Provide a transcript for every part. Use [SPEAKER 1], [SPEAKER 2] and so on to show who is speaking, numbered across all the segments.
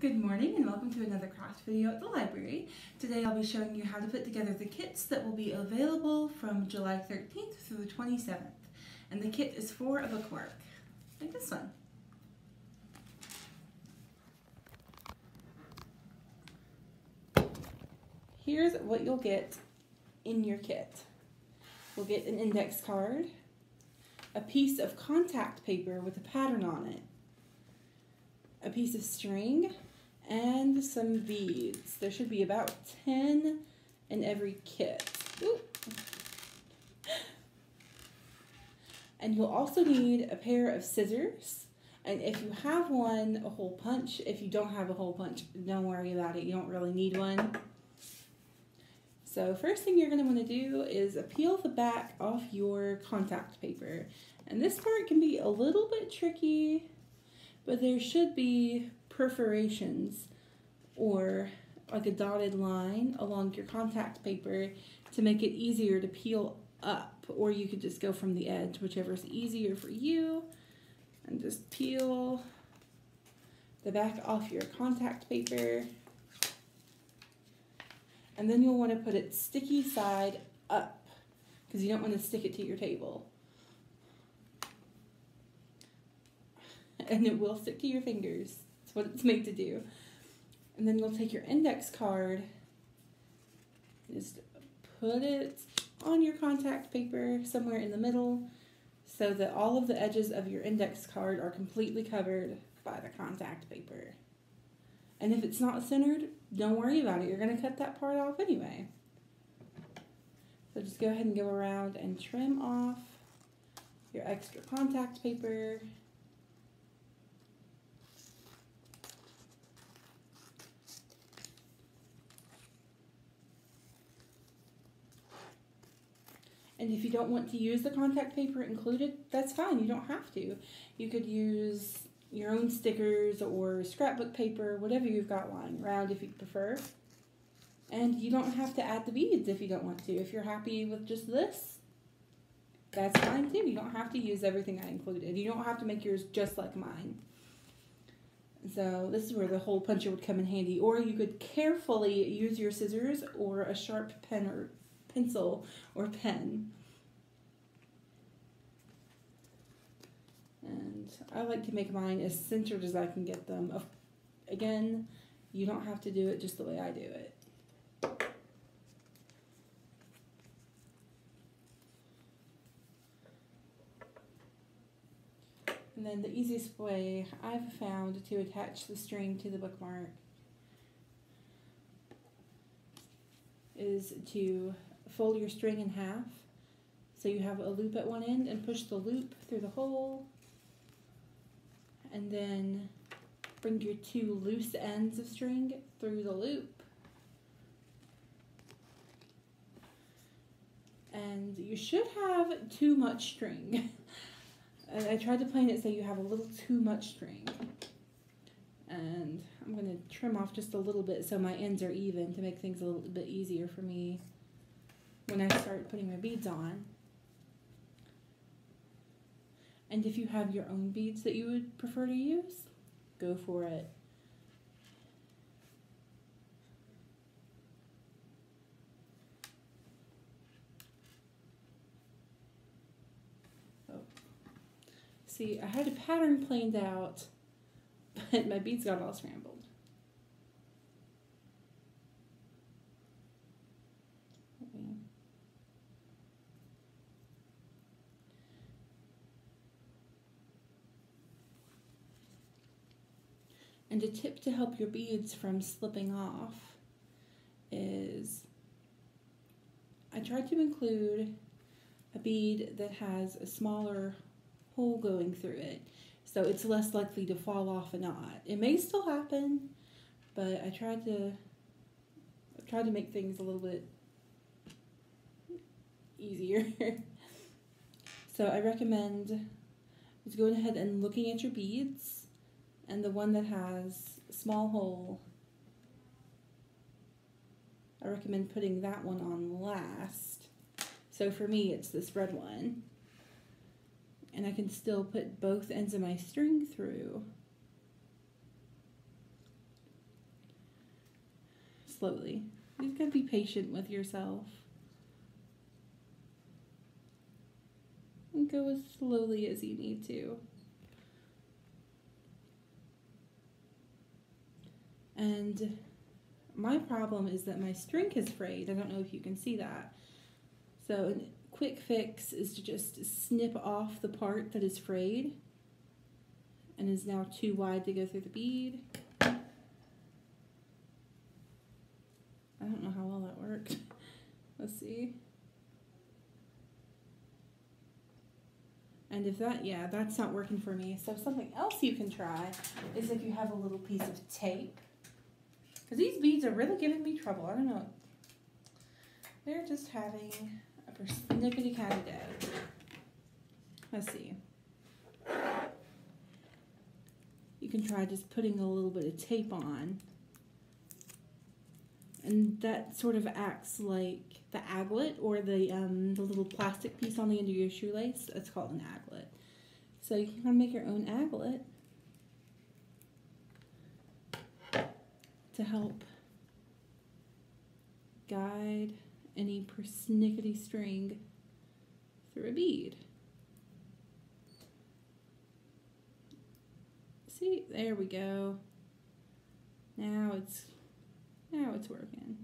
[SPEAKER 1] Good morning and welcome to another craft video at the library. Today I'll be showing you how to put together the kits that will be available from July 13th through the 27th. And the kit is for a bookmark, like this one. Here's what you'll get in your kit. You'll get an index card, a piece of contact paper with a pattern on it, a piece of string, and some beads. There should be about 10 in every kit. Ooh. And you'll also need a pair of scissors. And if you have one, a hole punch. If you don't have a hole punch, don't worry about it. You don't really need one. So first thing you're going to want to do is peel the back off your contact paper. And this part can be a little bit tricky, but there should be perforations or like a dotted line along your contact paper to make it easier to peel up, or you could just go from the edge, whichever's easier for you, and just peel the back off your contact paper. And then you'll want to put it sticky side up because you don't want to stick it to your table. And it will stick to your fingers. That's what it's made to do. And then you'll take your index card, just put it on your contact paper somewhere in the middle so that all of the edges of your index card are completely covered by the contact paper. And if it's not centered, don't worry about it. You're going to cut that part off anyway. So just go ahead and go around and trim off your extra contact paper. And if you don't want to use the contact paper included, that's fine. You don't have to. You could use your own stickers or scrapbook paper, whatever you've got lying around if you prefer. And you don't have to add the beads if you don't want to. If you're happy with just this, that's fine too. You don't have to use everything I included. You don't have to make yours just like mine. So this is where the hole puncher would come in handy. Or you could carefully use your scissors or a sharp pen or pencil or pen. And I like to make mine as centered as I can get them. Again, you don't have to do it just the way I do it. And then the easiest way I've found to attach the string to the bookmark is to fold your string in half so you have a loop at one end and push the loop through the hole, and then bring your two loose ends of string through the loop. And you should have too much string. I tried to plan it so you have a little too much string. And I'm going to trim off just a little bit so my ends are even to make things a little bit easier for me when I start putting my beads on. And if you have your own beads that you would prefer to use, go for it. Oh. See, I had a pattern planned out, but my beads got all scrambled. And a tip to help your beads from slipping off is I tried to include a bead that has a smaller hole going through it, so it's less likely to fall off a knot. It may still happen, but I tried to make things a little bit easier. So I recommend just going ahead and looking at your beads, and the one that has a small hole, I recommend putting that one on last. So for me, it's this red one. And I can still put both ends of my string through. slowly. You just gotta be patient with yourself. And go as slowly as you need to. And my problem is that my string is frayed. I don't know if you can see that. So a quick fix is to just snip off the part that is frayed and is now too wide to go through the bead. I don't know how well that worked. Let's see. And if that, yeah, that's not working for me. So something else you can try is if you have a little piece of tape. Because these beads are really giving me trouble. I don't know. They're just having a persnickety catty day. Let's see. You can try just putting a little bit of tape on. And that sort of acts like the aglet or the little plastic piece on the end of your shoelace. It's called an aglet. So you can kind of make your own aglet to help guide any persnickety string through a bead. See, there we go. Now it's working.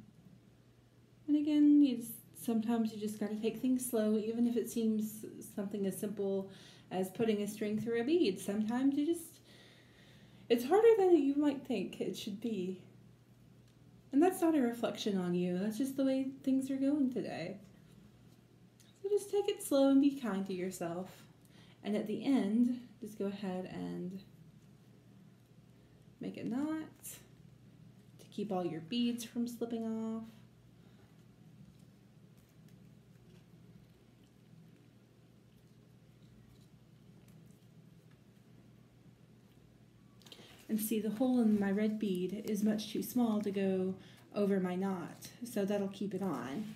[SPEAKER 1] And again, sometimes you just got to take things slow, even if it seems something as simple as putting a string through a bead. Sometimes it's harder than you might think it should be. And that's not a reflection on you. That's just the way things are going today. So just take it slow and be kind to yourself. And at the end, just go ahead and make a knot to keep all your beads from slipping off. And see, the hole in my red bead is much too small to go over my knot, so that'll keep it on.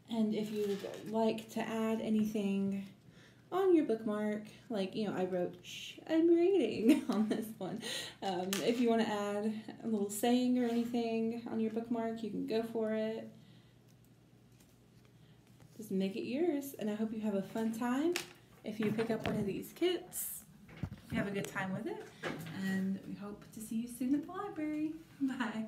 [SPEAKER 1] And if you'd like to add anything on your bookmark, like, I wrote, "Shh, I'm reading" on this one. If you want to add a little saying or anything on your bookmark, you can go for it. Just make it yours, and I hope you have a fun time. If you pick up one of these kits, you have a good time with it, and we hope to see you soon at the library. Bye.